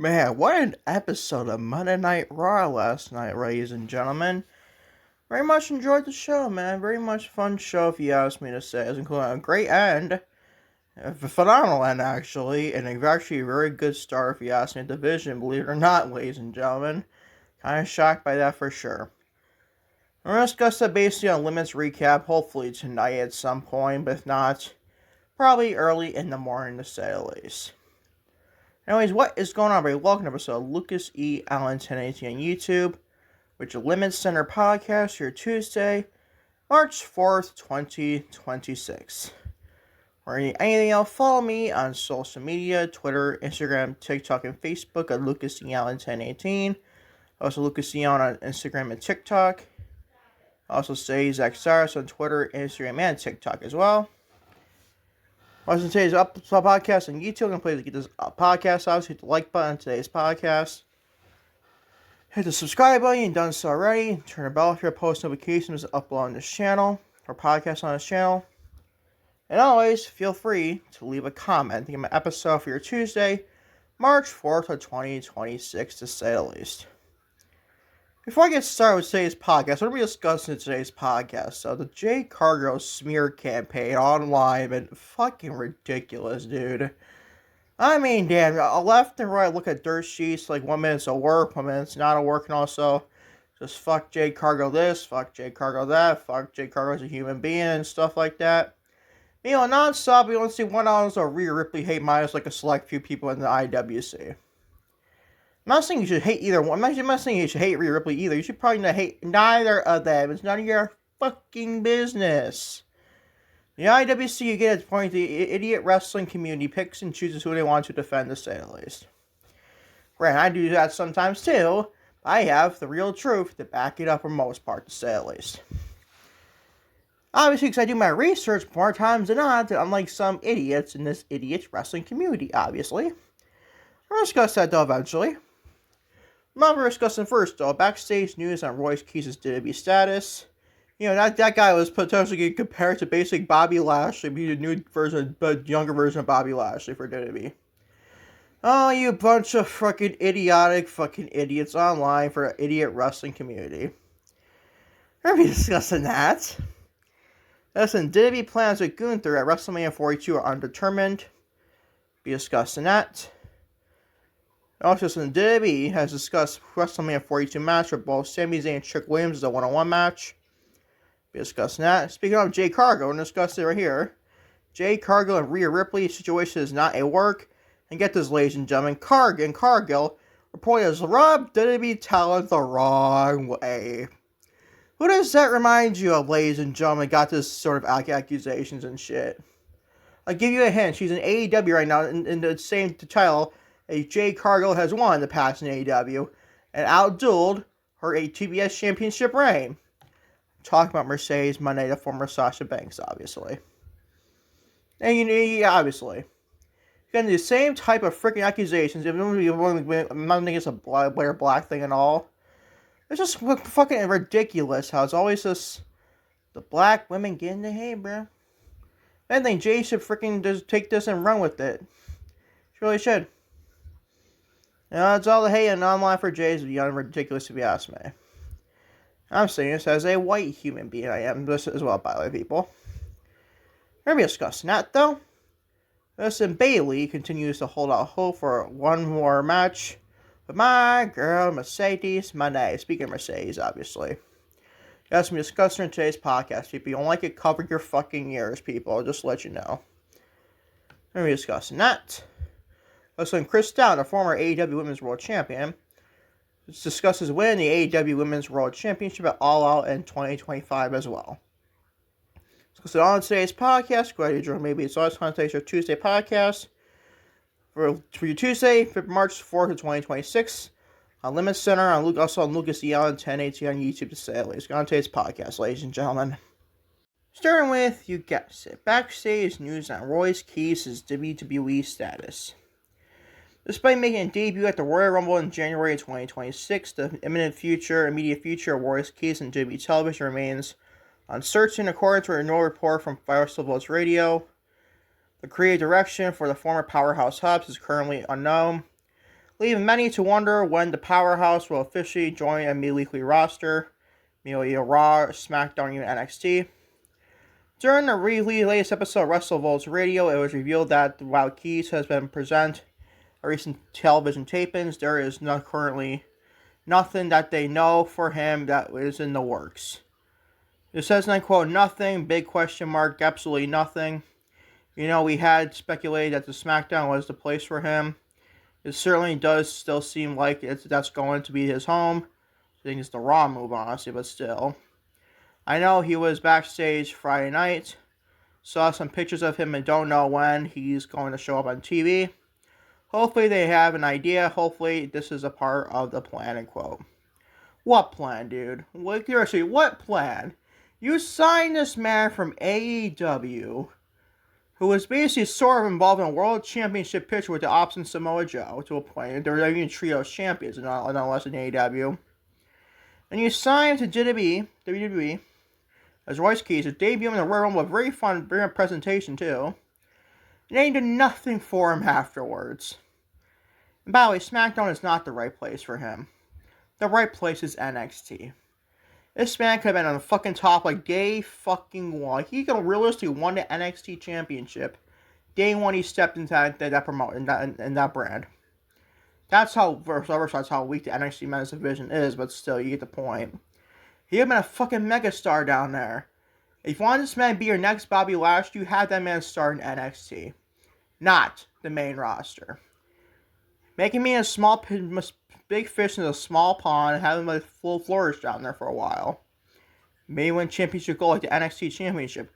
Man, what an episode of Monday Night Raw last night, ladies and gentlemen. Very much enjoyed the show, man. Very much fun show, if you ask me to say. It's including a great end, a phenomenal end, actually, and actually a very good start, if you ask me, division, believe it or not, ladies and gentlemen. Kind of shocked by that for sure. We're going to discuss that basically on Limits recap, hopefully tonight at some point, but if not, probably early in the morning to say the least. Anyways, what is going on, everybody? Welcome to episode Lucas E. Allen 1080 on YouTube, which is LimitsCenter podcast here Tuesday, March 4th, 2026. Or anything else, follow me on social media, Twitter, Instagram, TikTok, and Facebook at Lucas E. Allen 1018. Also, Lucas E. Allen on Instagram and TikTok. Also, say Zach Cyrus on Twitter, Instagram, and TikTok as well. Watching today's podcast on YouTube, I'm going to please get this podcast out. Hit the like button on today's podcast. Hit the subscribe button if you've done so already. Turn the bell if you're post notifications to upload on this channel or podcast on this channel. And always feel free to leave a comment to get my episode for your Tuesday, March 4th of 2026 to say the least. Before I get started with today's podcast, what are we discussing in today's podcast? So, the Jade Cargill smear campaign online been fucking ridiculous, dude. I mean, damn, left and right look at dirt sheets, like 1 minute's a work, 1 minute's not a work, and also just fuck Jade Cargill this, fuck Jade Cargill that, fuck Jade Cargill as a human being, and stuff like that. You know, non-stop, we don't see 1 ounce of Rhea Ripley hate minus like a select few people in the IWC. I'm not saying you should hate either one. I'm not saying you should hate Rhea Ripley either. You should probably not hate neither of them. It's none of your fucking business. The IWC, you get at the point, the idiot wrestling community picks and chooses who they want to defend, to say the least. Granted, I do that sometimes too. I have the real truth to back it up for most part, to say the least. Obviously, because I do my research more times than not, unlike some idiots in this idiot wrestling community, obviously. We'll discuss that though eventually. We're discussing first, though, backstage news on Royce Keys' WWE status. You know, that guy was potentially getting compared to basic Bobby Lashley, be the new version, but younger version of Bobby Lashley for WWE. Oh, you bunch of fucking idiotic fucking idiots online for an idiot wrestling community. We're going to be discussing that. Listen, WWE plans with Gunther at WrestleMania 42 are undetermined. Be discussing that. Also, since WWE has discussed WrestleMania 42 match for both Sami Zayn Trick Williams as a one-on-one match. Be discussing that. Speaking of Jade Cargill, we're going to discuss it right here. Jade Cargill and Rhea Ripley situation is not a work. And get this, ladies and gentlemen, Cargill reportedly has rubbed WWE talent the wrong way. Who does that remind you of, ladies and gentlemen, got this sort of accusations and shit? I'll give you a hint. She's in AEW right now in the same title Jade Cargill has won the past in AEW and outdueled her TBS championship reign. Talking about Mercedes Mone, the former Sasha Banks, obviously. And obviously. Getting the same type of freaking accusations, I'm not thinking it's a Blair Black thing at all. It's just fucking ridiculous how it's always this, the black women getting the hate, bro. I think Jay should freaking just take this and run with it. She really should. You know, it's all the hate and online for Jay's beyond ridiculous if you ask me. I'm saying this as a white human being. I am this as well, by the way, people. We're going to be discussing that, though. Listen, Bayley continues to hold out hope for one more match with my girl, Mercedes Mone. Speaking of Mercedes, obviously. That's me discussing in today's podcast, people. You don't like it, cover your fucking ears, people. I'll just let you know. We're going to be discussing that. Listen, Kris Statlander, former AEW Women's World Champion, discusses winning the AEW Women's World Championship at All Out in 2025 as well. So on today's podcast, go ahead and join maybe it's always today's your Tuesday podcast for your Tuesday, March 4th of 2026 on LimitsCenter, also on Lucas E. Allen 1080 on YouTube to say the least. Go on today's podcast, ladies and gentlemen. Starting with, you guessed it, backstage news on Royce Keys' WWE status. Despite making a debut at the Royal Rumble in January 2026, the immediate future of Royce Keys on WWE television remains uncertain, according to a new report from Firestill Radio. The creative direction for the former Powerhouse Hubs is currently unknown. leaving many to wonder when the powerhouse will officially join a weekly roster, maybe Raw, SmackDown, even NXT. During the latest episode of WrestleVotes Radio, it was revealed that while Keys has been present at recent television tapings, there is currently nothing that they know for him that is in the works. It says, and I quote, nothing, big question mark, absolutely nothing. You know, we had speculated that the SmackDown was the place for him. It certainly does still seem like that's going to be his home. I think it's the Raw move, honestly, but still. I know he was backstage Friday night. Saw some pictures of him and don't know when he's going to show up on TV. Hopefully they have an idea. Hopefully this is a part of the plan, end quote. What plan, dude? Seriously, what plan? You signed this man from AEW, who was basically sort of involved in a world championship picture with the Ops and Samoa Joe to a point. They were even trios champions, not less than AEW. And you signed to WWE as Royce Keys, debuting in the Royal Rumble, a very fun presentation too. And they did nothing for him afterwards. And by the way, SmackDown is not the right place for him. The right place is NXT. This man could have been on the fucking top like day fucking one. He could have realistically won the NXT championship day one he stepped into that brand. That's how weak the NXT men's division is, but still, you get the point. He had been a fucking megastar down there. If you want this man to be your next Bobby Lashley, you have that man start in NXT, not the main roster. Making me a big fish in a small pond and having him full flourish down there for a while. Maybe win championship goal like the NXT championship.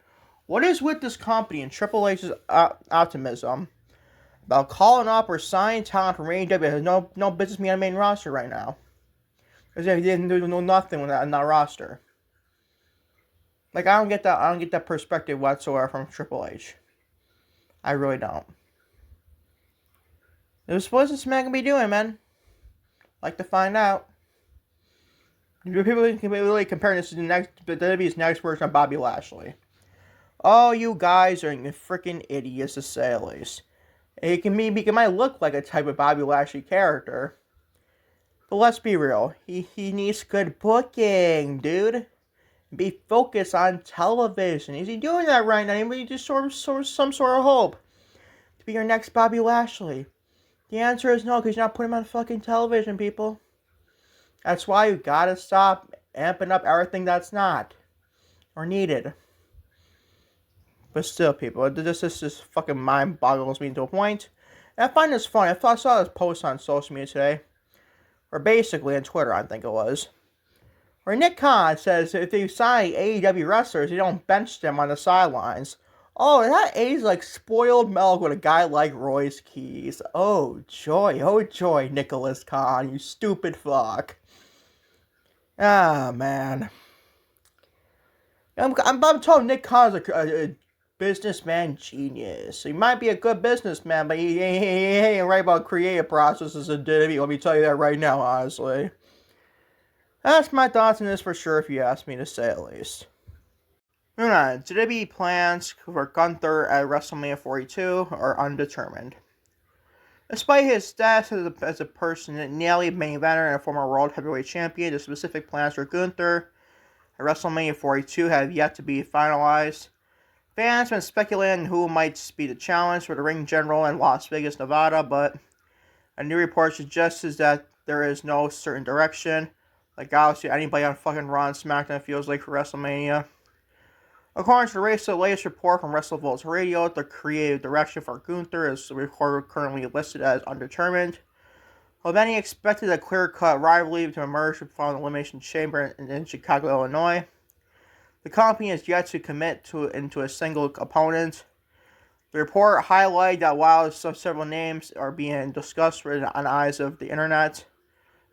What is with this company and Triple H's optimism about calling up or signing talent from AEW that has no business being on the main roster right now? Because they didn't do nothing with that roster. Like, I don't get that perspective whatsoever from Triple H. I really don't. What's this man gonna be doing, man? Like to find out. People can really compare this to WWE's next version of Bobby Lashley. Oh, you guys are freaking idiots to say the least. He might look like a type of Bobby Lashley character. But let's be real. He needs good booking, dude. Be focused on television. Is he doing that right now? Anybody just some sort of hope to be your next Bobby Lashley? The answer is no, because you're not putting him on fucking television, people. That's why you gotta stop amping up everything that's not or needed. But still, people, this just fucking mind boggles me to a point. And I find this funny. I saw this post on social media today, or basically on Twitter, I think it was, where Nick Khan says if they sign AEW wrestlers, they don't bench them on the sidelines. Oh, that is like spoiled milk with a guy like Royce Keys. Oh joy, Nicholas Khan, you stupid fuck. Ah, man. I'm told Nick Khan's a businessman genius. He might be a good businessman, but he ain't right about creative processes and WWE. Let me tell you that right now, honestly. That's my thoughts on this for sure, if you ask me to say at least. Moving on, WWE plans for Gunther at WrestleMania 42 are undetermined. Despite his status as a personality main eventer and a former World Heavyweight Champion, the specific plans for Gunther at WrestleMania 42 have yet to be finalized. Fans have been speculating who might be the challenge for the ring general in Las Vegas, Nevada, but a new report suggests that there is no certain direction. Like, obviously, anybody on fucking Raw and SmackDown feels like for WrestleMania. According to the latest report from WrestleVotes Radio, the creative direction for Gunther is currently listed as undetermined. While many expected a clear-cut rivalry to emerge from the Elimination Chamber in Chicago, Illinois, the company is yet to commit into a single opponent. The report highlighted that while several names are being discussed on the eyes of the internet,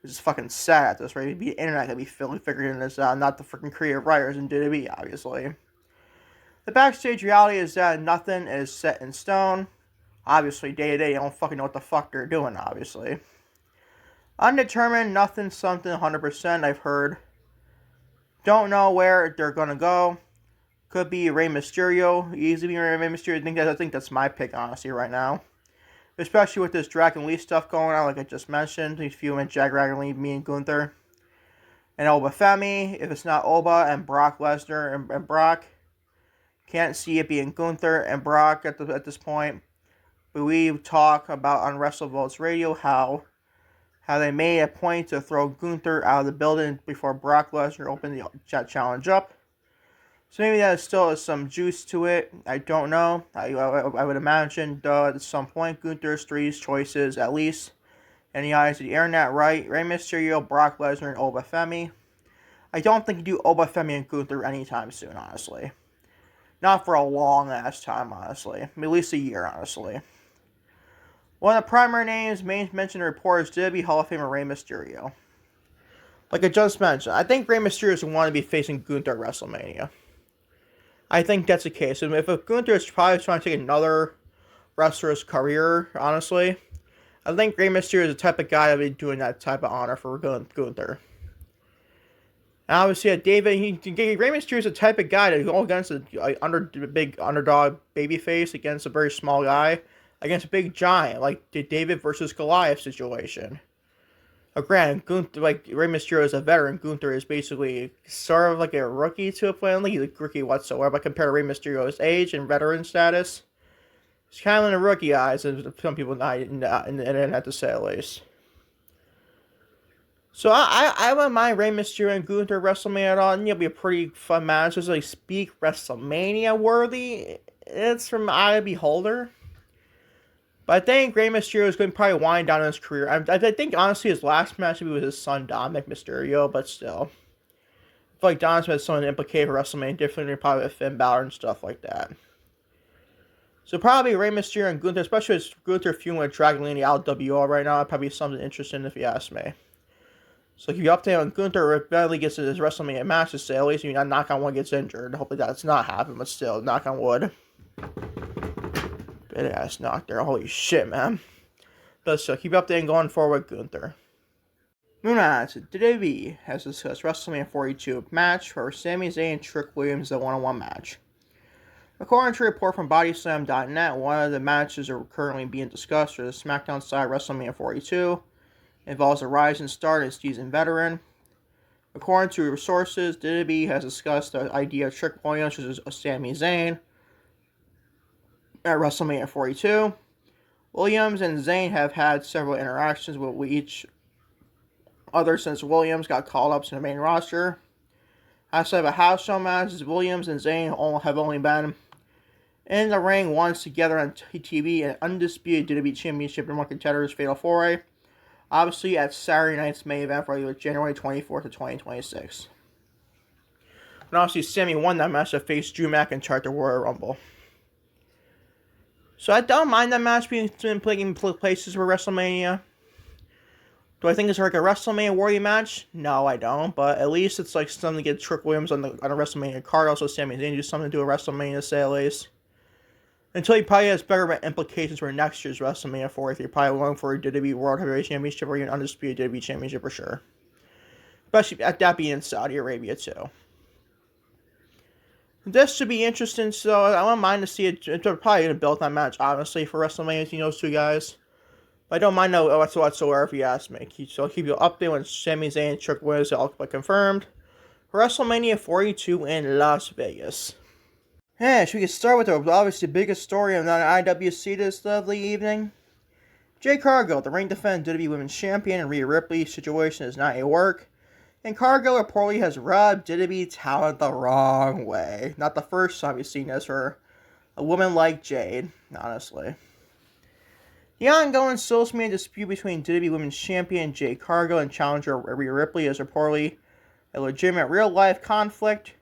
which is fucking sad at this rate, it'd be the internet that be figuring this out, not the freaking creative writers in WWE, obviously. The backstage reality is that nothing is set in stone. Obviously, day to day, you don't fucking know what the fuck they're doing, obviously. Undetermined, nothing, something, 100%, I've heard. Don't know where they're gonna go. Could be Rey Mysterio. Easily be Rey Mysterio. I think that's my pick, honestly, right now. especially with this Dragon Lee stuff going on, like I just mentioned. These few and Dragon Lee, me and Gunther. And Oba Femi, if it's not Oba and Brock Lesnar and Brock. Can't see it being Gunther and Brock at this point. But we talk about on WrestleVotes Radio how they made a point to throw Gunther out of the building before Brock Lesnar opened the challenge up. So maybe that still has some juice to it. I don't know. I would imagine, at some point, Gunther's three choices, at least, in the eyes of the internet, right? Rey Mysterio, Brock Lesnar, and Oba Femi. I don't think you do Oba Femi and Gunther anytime soon, honestly. Not for a long-ass time, honestly. At least a year, honestly. One of the primary names mentioned in the reports did be Hall of Famer Rey Mysterio. Like I just mentioned, I think Rey Mysterio is going to want to be facing Gunther at WrestleMania. I think that's the case. And if Gunther is probably trying to take another wrestler's career, honestly, I think Rey Mysterio is the type of guy that would be doing that type of honor for Gunther. And obviously, Rey Mysterio is the type of guy to go against a big underdog babyface against a very small guy, against a big giant, like the David versus Goliath situation. Granted, Gunther, like Rey Mysterio is a veteran, Gunther is basically sort of like a rookie to a point. He's a rookie whatsoever, but compared to Rey Mysterio's age and veteran status, he's kind of in the rookie eyes, and some people not in the internet to say at least. So I wouldn't mind Rey Mysterio and Gunther WrestleMania at all. And it'll be a pretty fun match. It's like speak WrestleMania worthy. It's from eye of the beholder. But I think Rey Mysterio is going to probably wind down his career. I think honestly his last match would be with his son Dominic Mysterio, but still. I feel like Dominic has something implicated for WrestleMania differently than probably with Finn Balor and stuff like that. So probably Rey Mysterio and Gunther, especially with Gunther feuding with Dragon Lee in the LWO right now, probably something interesting if you ask me. So if you update on Gunther, if Bayley gets his WrestleMania match to say, at least knock on wood gets injured. Hopefully that's not happening, but still, knock on wood. Bit ass knock there. Holy shit, man. But still, keep updating going forward with Gunther. Moving on to WWE has discussed WrestleMania 42 match for Sami Zayn Trick Williams, the one-on-one match. According to a report from BodySlam.net, one of the matches are currently being discussed for the SmackDown side WrestleMania 42. Involves a rising star and seasoned veteran. According to sources, WWE has discussed the idea of Trick Williams versus Sami Zayn at WrestleMania 42. Williams and Zayn have had several interactions with each other since Williams got called up to the main roster. Outside of a house show matches, Williams and Zayn have only been in the ring once together on TV and undisputed WWE Championship and contenders Fatal 4-Way. Obviously, at Saturday night's main event for January 24th of 2026. And obviously, Sami won that match to face Drew McIntyre at the Royal Rumble. So I don't mind that match being taking places for WrestleMania. Do I think it's like a WrestleMania worthy match? No, I don't. But at least it's like something to get Trick Williams on a WrestleMania card. Also, Sami Zayn do something to do a WrestleMania, say at least. Until he probably has better implications for next year's WrestleMania 4th. You're probably going for a WWE World Heavyweight Championship or even undisputed WWE Championship for sure. Especially at that being in Saudi Arabia too. This should be interesting, so I don't mind to see it. It's probably going to build that match, honestly, for WrestleMania between those two guys. But I don't mind no whatsoever if you ask me. So I'll keep you updated when Sami Zayn and Trick Williams are all confirmed for WrestleMania 42 in Las Vegas. Yeah, should we get started with the obviously biggest story of the IWC this lovely evening? Jade Cargill, the reigning defending WWE Women's Champion, and Rhea Ripley's situation is not a work. And Cargill reportedly has rubbed WWE talent the wrong way. Not the first time we've seen this for a woman like Jade, honestly. The ongoing social media dispute between WWE Women's Champion Jade Cargill and challenger Rhea Ripley is reportedly a legitimate real-life conflict.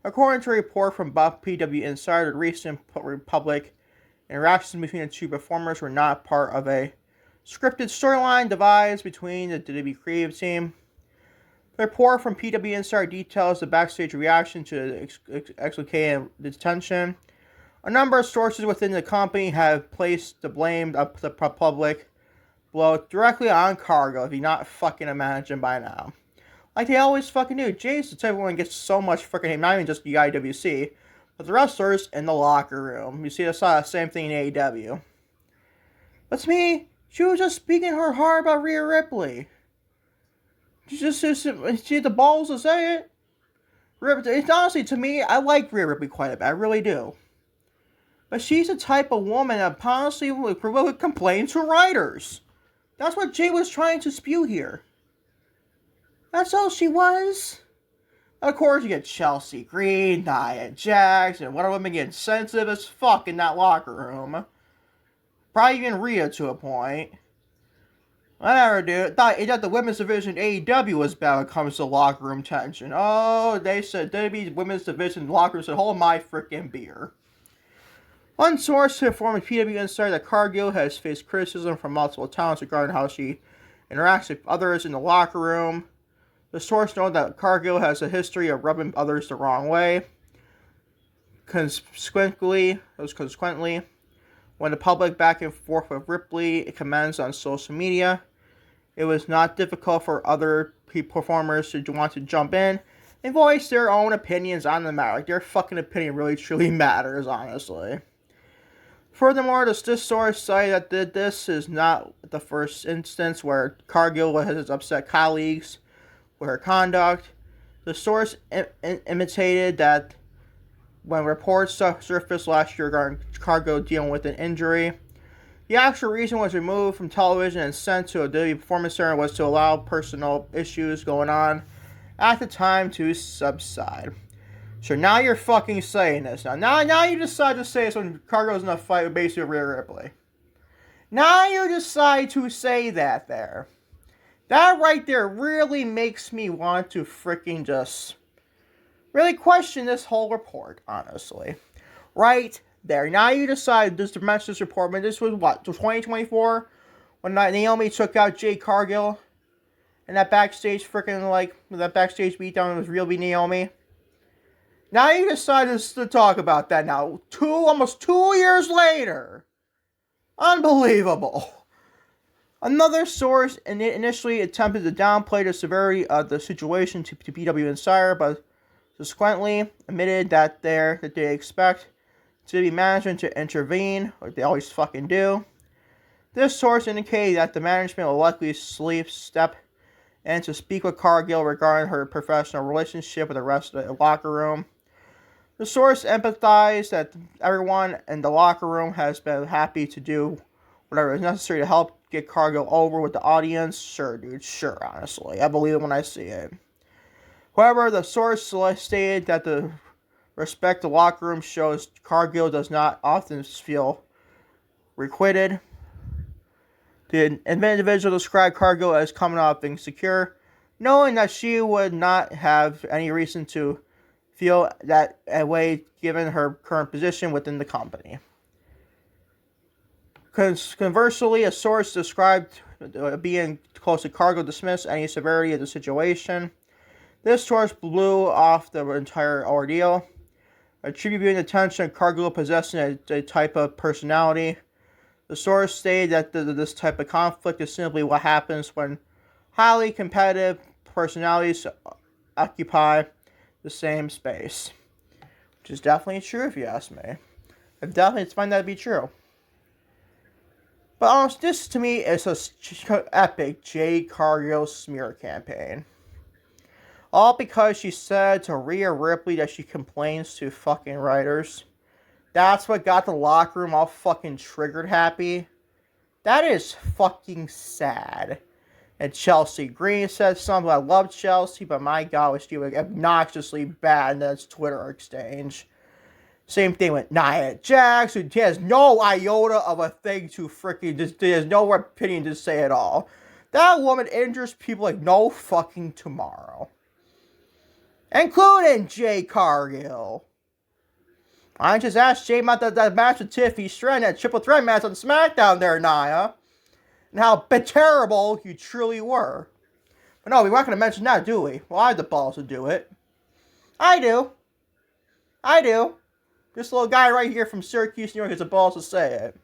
According to a report from PW Insider, recent public interactions between the two performers were not part of a scripted storyline devised between the WWE creative team. The report from PW Insider details the backstage reaction to the explicated detention. A number of sources within the company have placed the blame of the public blow directly on Cargill, if you not fucking imagine by now. Like they always fucking do. Jade's the type of one that gets so much freaking hate, not even just the IWC, but the wrestlers in the locker room. You see, I saw the same thing in AEW. But to me, she was just speaking her heart about Rhea Ripley. She had the balls to say it. It's honestly, to me, I like Rhea Ripley quite a bit. I really do. But she's the type of woman that honestly would complain to writers. That's what Jay was trying to spew here. That's all she was. Of course, you get Chelsea Green, Nia Jax, and one of them getting sensitive as fuck in that locker room. Probably even Rhea to a point. Whatever, dude. I thought the women's division AEW was bad when it comes to locker room tension. Oh, they said WWE women's division locker room said, hold my freaking beer. One source to inform the PW Insider that Cargill has faced criticism from multiple talents regarding how she interacts with others in the locker room. The source noted that Cargill has a history of rubbing others the wrong way. Consequently, when the public back and forth with Ripley commenced on social media, it was not difficult for other performers to want to jump in and voice their own opinions on the matter. Like, their fucking opinion really truly matters, honestly. Furthermore, this source cited that this is not the first instance where Cargill has upset colleagues with her conduct. The source imitated that when reports surfaced last year regarding Cargill dealing with an injury, the actual reason was removed from television and sent to a WWE Performance Center was to allow personal issues going on at the time to subside. So now you're fucking saying this. Now you decide to say this when Cargill's in a fight with basically Rhea Ripley. Now you decide to say that there. That right there really makes me want to freaking just really question this whole report, honestly. Right there. Now you decide to mention this report. But this was what, 2024? When Naomi took out Jade Cargill? And that backstage that backstage beatdown was really Naomi? Now you decided to talk about that now. Almost 2 years later. Unbelievable. Another source initially attempted to downplay the severity of the situation to PW Insider, but subsequently admitted that they expect to be management to intervene, like they always fucking do. This source indicated that the management will likely step in to speak with Cargill regarding her professional relationship with the rest of the locker room. The source empathized that everyone in the locker room has been happy to do whatever is necessary to help get Cargill over with the audience. Sure, dude. Sure, honestly. I believe it when I see it. However, the source stated that the respect the locker room shows Cargill does not often feel requited. The individual described Cargill as coming off insecure, knowing that she would not have any reason to feel that way given her current position within the company. Conversely, a source described being close to Cargill dismissed any severity of the situation. This source blew off the entire ordeal, attributing the tension Cargill possessing a type of personality. The source stated that this type of conflict is simply what happens when highly competitive personalities occupy the same space. Which is definitely true if you ask me. I definitely find that to be true. But honestly, this to me is an epic Jade Cargill smear campaign. All because she said to Rhea Ripley that she complains to fucking writers. That's what got the locker room all fucking triggered happy. That is fucking sad. And Chelsea Green said something. I love Chelsea, but my God, was she obnoxiously bad in this Twitter exchange. Same thing with Nia Jax, who has no iota of a thing to freaking has no opinion to say at all. That woman injures people like no fucking tomorrow. Including Jade Cargill. I just asked Jay about that match with Tiffany Stratton, that triple threat match on SmackDown there, Nia. And how terrible you truly were. But no, we're not going to mention that, do we? Well, I have the balls to do it. I do. This little guy right here from Syracuse, New York has the balls to say it.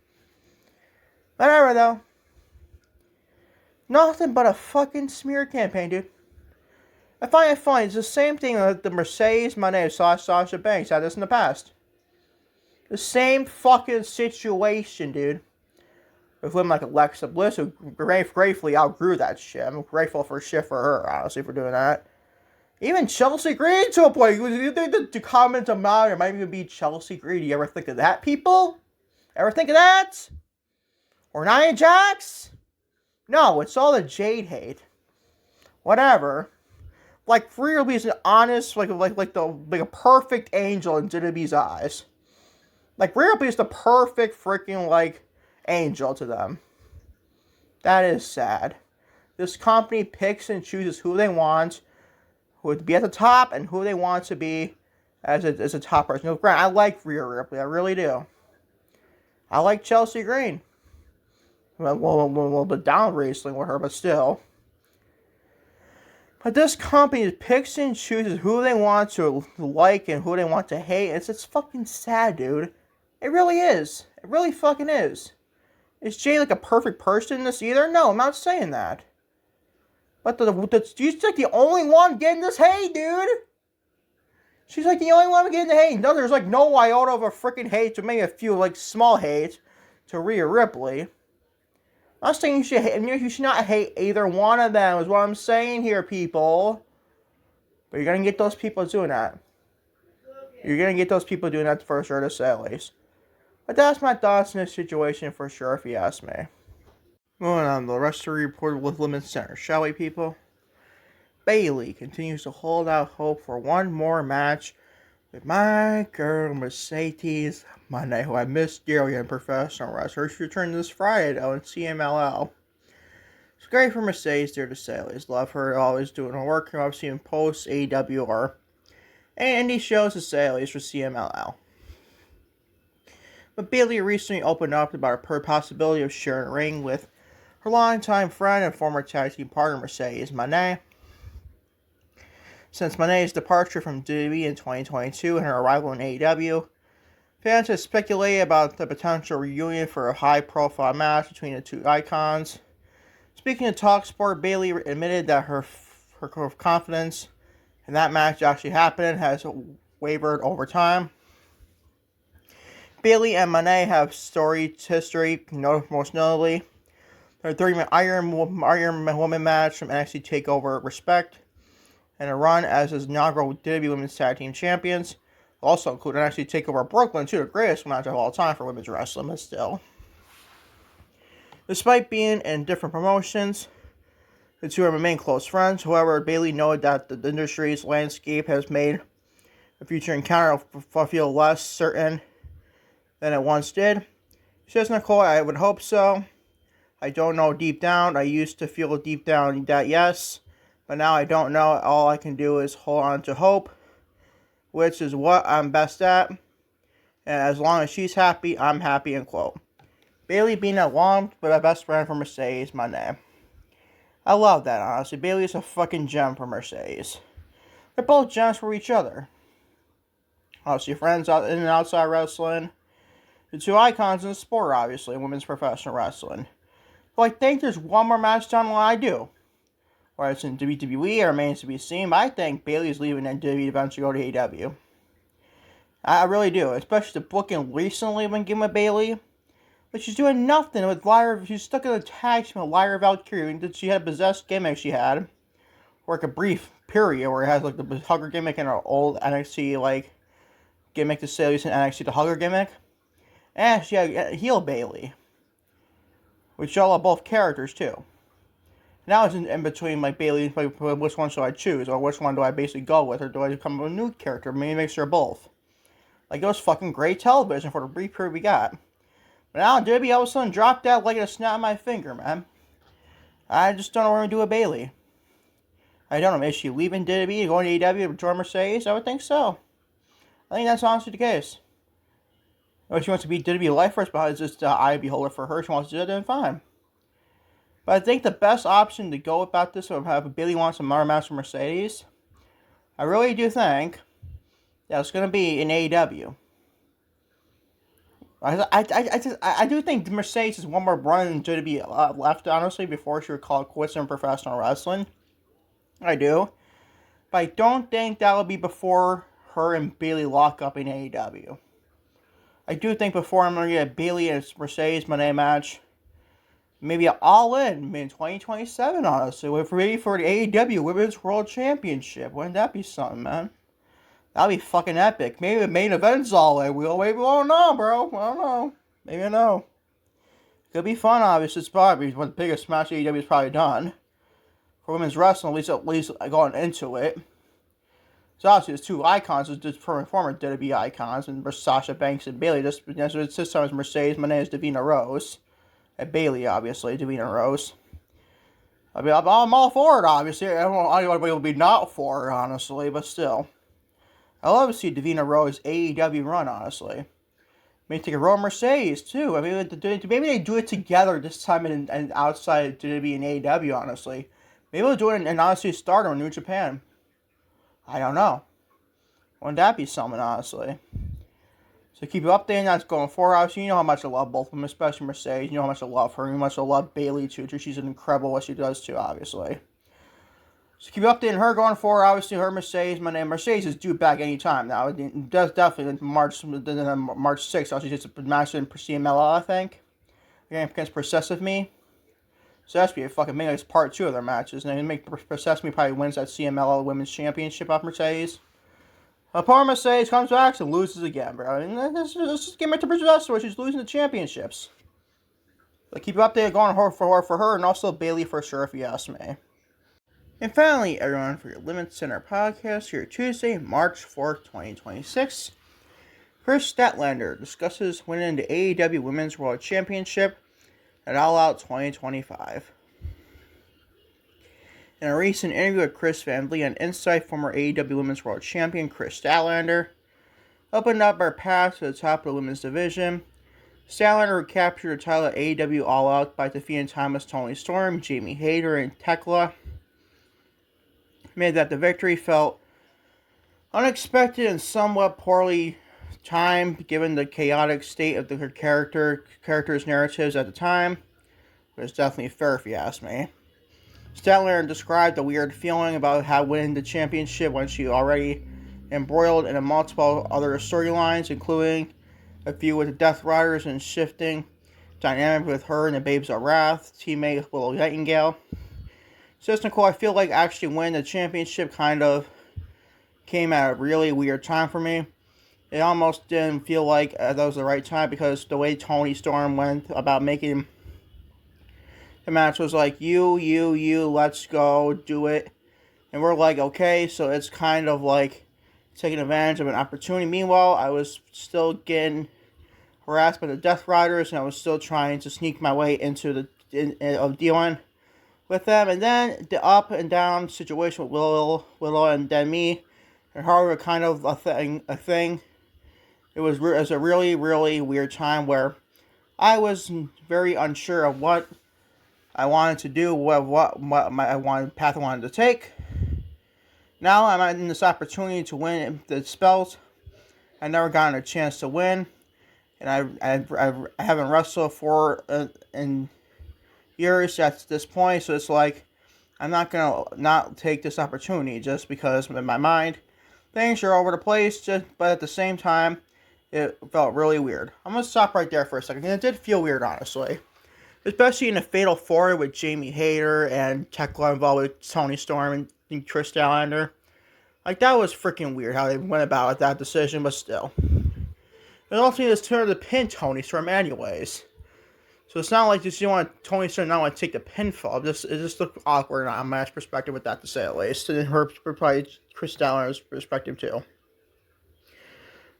Whatever, though. Nothing but a fucking smear campaign, dude. I find it funny. It's the same thing with the Mercedes Mone Sasha Banks had this in the past. The same fucking situation, dude. with women like Alexa Bliss, who gratefully outgrew that shit. I'm grateful for shit for her, honestly, for doing that. Even Chelsea Green to a point. The comment about it might even be Chelsea Green. You ever think of that, people? Ever think of that? Or Nia Jax? No, it's all the Jade hate. Whatever. Like, Rhea Ripley is an honest, like a perfect angel in WWE's eyes. Like, Rhea Ripley is the perfect freaking, like, angel to them. That is sad. This company picks and chooses who they want, who would be at the top, and who they want to be as a top person. Granted, I like Rhea Ripley, I really do. I like Chelsea Green. Well, a little bit down recently with her, but still. But this company picks and chooses who they want to like and who they want to hate. It's fucking sad, dude. It really is. It really fucking is. Is Jay like a perfect person in this either? No, I'm not saying that. But she's like the only one getting this hate, dude. She's like the only one getting the hate. No, there's like no iota of a freaking hate to maybe a few like small hate to Rhea Ripley. I'm not saying you should not hate either one of them, is what I'm saying here, people. But you're gonna get those people doing that. You're gonna get those people doing that for sure, to say at least. But that's my thoughts in this situation for sure, if you ask me. Moving on, the rest of the report with LimitsCenter, shall we, people? Bayley continues to hold out hope for one more match with my girl Mercedes Mone, who I missed dearly in professional wrestling. She returned this Friday, though, in CMLL. It's great for Mercedes there, to say at least. Love her always doing her work. I've seen post AWR and indie shows, to say at least, for CMLL. But Bayley recently opened up about her possibility of sharing a ring with her longtime friend and former tag team partner Mercedes Mone. Since Mone's departure from WWE in 2022 and her arrival in AEW, fans have speculated about the potential reunion for a high-profile match between the two icons. Speaking of TalkSport, Bayley admitted that her confidence in that match actually happening has wavered over time. Bayley and Mone have storied history, most notably their 3-man Iron Woman match from NXT TakeOver Respect, and a run as his inaugural WWE Women's Tag Team Champions. Also including NXT TakeOver Brooklyn, too, the greatest match of all time for women's wrestling, but still. Despite being in different promotions, the two remain close friends. However, Bayley noted that the industry's landscape has made a future encounter feel less certain than it once did. She says, Nicole, I would hope so. I don't know deep down. I used to feel deep down that yes, but now I don't know. All I can do is hold on to hope, which is what I'm best at. And as long as she's happy, I'm happy, end quote. Bayley being a long but my best friend for Mercedes Mone. I love that, honestly. Bayley's a fucking gem for Mercedes. They're both gems for each other. Obviously, friends in and outside wrestling. The two icons in the sport, obviously, in women's professional wrestling. But I think there's one more match down the line I do. Whether it's in WWE, it remains to be seen, but I think Bayley's leaving and WWE eventually go to AEW. I really do, especially the booking recently when given with Bayley. But she's doing nothing with Lyra. She's stuck in a tag team with Lyra Valkyrie. She had a possessed gimmick she had. Or like a brief period where it has like the hugger gimmick and her old NXT like gimmick to say at least in NXT, the hugger gimmick. And she had heel Bayley. Which y'all are both characters too. Now it's in between like Bayley, like, which one should I choose? Or which one do I basically go with? Or do I become a new character? Maybe make sure both. Like, it was fucking great television for the brief period we got. But now WWE all of a sudden dropped out like a snap of my finger, man. I just don't know what I'm going to do with Bayley. I don't know. Is she leaving WWE, going to AEW to join Mercedes? I would think so. I think that's honestly the case. If she wants to be WWE lifers, but it's just eye beholder for her, she wants to do it, then fine. But I think the best option to go about this, or have Bayley wants a more match with Mercedes, I really do think that it's going to be in AEW. I do think Mercedes has one more run in WWE left, honestly, before she would call it quits in professional wrestling. I do. But I don't think that will be before her and Bayley lock up in AEW. I do think before I'm going to get a Bayley and Mercedes Mone match Maybe all in 2027, honestly. Maybe for the AEW Women's World Championship. Wouldn't that be something, man? That'd be fucking epic. Maybe the main event's all in. We don't know, bro. I don't know. Maybe I know. Could be fun, obviously. It's probably one of the biggest match AEW's probably done for women's wrestling, at least going into it. So obviously, there's two icons, just former WWE icons, and Sasha Banks and Bayley. This time is Mercedes Mone is Davina Rose, and Bayley, obviously, Davina Rose. I mean, I'm all for it, obviously. I don't want anybody to be not for it, honestly, but still. I love to see Davina Rose AEW run, honestly. Maybe take a role Mercedes, too. I mean, maybe they do it together this time and outside WWE and AEW, honestly. Maybe they'll do it and honestly Stardom in New Japan. I don't know. Wouldn't that be something, honestly? So keep you updated. That's going forward. Obviously, you know how much I love both of them, especially Mercedes. You know how much I love her. You know how much I love Bayley, too. She's incredible what she does, too, obviously. So keep you updating her going forward. Obviously, her Mercedes is due back anytime now. It does definitely March 6th. Obviously, it's a match in CMLL, I think. Against Possessive Me. So that's be a fucking maybe it's part 2 of their matches. And they make Possessive Me probably wins that CMLL Women's Championship off Mercedes. Poor Mercedes comes back and loses again, bro. And let's just get back to Possessive where she's losing the championships. So keep you updated going for her and also Bayley for sure, if you ask me. And finally, everyone, for your LimitsCenter podcast here Tuesday, March 4th, 2026. Kris Statlander discusses winning the AEW Women's World Championship at All Out 2025. In a recent interview with Chris Van Vliet on Insight, former AEW Women's World Champion Kris Statlander opened up her path to the top of the women's division. Statlander captured the title at AEW All Out by defeating Thomas Toni Storm, Jamie Hayter, and Tekla. Made that the victory felt unexpected and somewhat poorly timed given the chaotic state of her character's narratives at the time. But it's definitely fair if you ask me. Statlander described the weird feeling about how winning the championship when she already embroiled in multiple other storylines, including a few with the Death Riders and shifting dynamic with her and the Babes of Wrath, teammate Willow Nightingale. System Cole, I feel like actually winning the championship kind of came at a really weird time for me. It almost didn't feel like that was the right time because the way Toni Storm went about making the match was like, you, let's go, do it. And we're like, okay, so it's kind of like taking advantage of an opportunity. Meanwhile, I was still getting harassed by the Death Riders, and I was still trying to sneak my way into of dealing with them. And then the up and down situation with Willow and then me, and her were kind of a thing. It was a really, really weird time where I was very unsure of what I wanted to do, what my path I wanted to take. Now I'm in this opportunity to win the spells. I never gotten a chance to win, and I haven't wrestled for in years at this point. So it's like I'm not gonna not take this opportunity just because in my mind things are over the place. But at the same time, it felt really weird. I'm gonna stop right there for a second. And it did feel weird, honestly. Especially in the Fatal 4 with Jamie Hayter and Tekla involved with Toni Storm and Kris Statlander. Like, that was freaking weird how they went about that decision, but still. And also, it's turned to pin Toni Storm anyways. So it's not like you want Toni Storm not want to take the pinfall. It just looked awkward on my perspective with that, to say at least. And her probably Kris Statlander's perspective too.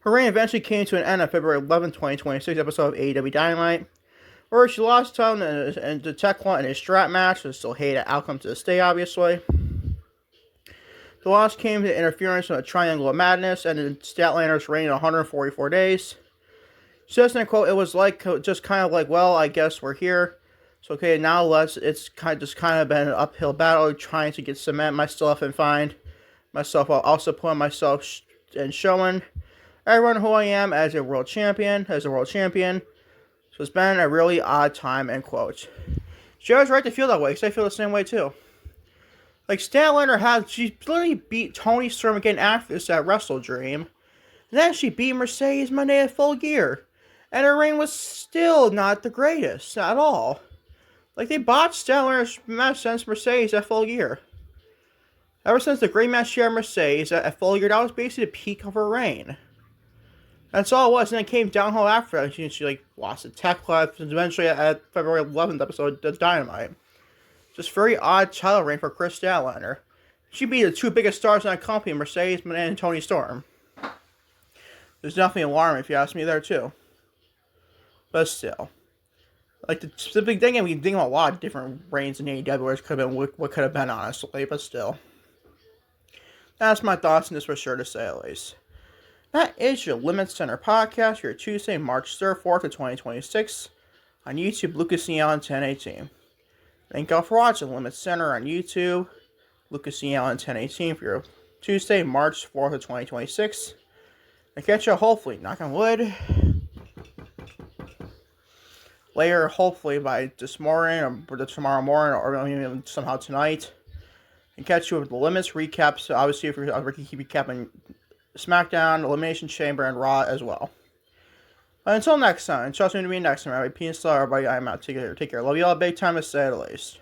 Her reign eventually came to an end on February 11, 2026 episode of AEW Dynamite, where she lost to Tekla in a strap match. There's still hate outcome to this day, obviously. The loss came to interference in a Triangle of Madness, and in Statlander's reign in 144 days. She says, and I quote, "It was like just kind of like, well, I guess we're here. So okay, now it's kind of been an uphill battle trying to cement myself and find myself while also putting myself and showing everyone who I am as a world champion. So it's been a really odd time," end quote. She has right to feel that way, because I feel the same way too. Like, Statlander she literally beat Toni Storm again after this at Wrestle Dream. And then she beat Mercedes Mone at Full Gear. And her reign was still not the greatest at all. Like, they botched Statlander's match since Mercedes at Full Gear. Ever since the great match she had Mercedes at Full Gear, that was basically the peak of her reign. That's all it was, and then it came downhill after that. She like, lost the tech clip, and eventually at February 11th episode, the Dynamite. Just very odd title reign for Kris Statlander. She beat the two biggest stars in that company, Mercedes Mone and Toni Storm. There's definitely alarming if you ask me there too. But still. Like, the big thing, we think about a lot of different reigns in AEW where it could have been what could have been, honestly, but still. That's my thoughts on this for sure, to say at least. That is your LimitsCenter podcast, your Tuesday, March 3rd, 4th of 2026, on YouTube, Lucas Neal 1018. Thank you all for watching LimitsCenter on YouTube, Lucas Neal 1018 for your Tuesday, March 4th of 2026. And catch you hopefully, knock on wood, later, hopefully by this morning, or tomorrow morning, or even somehow tonight. And catch you with the Limits recaps, obviously if you're keep recapping SmackDown, Elimination Chamber, and Raw as well. But until next time, trust me to be next time. Everybody, peace out, everybody. I'm out. Take care. Love you all big time, to say the least.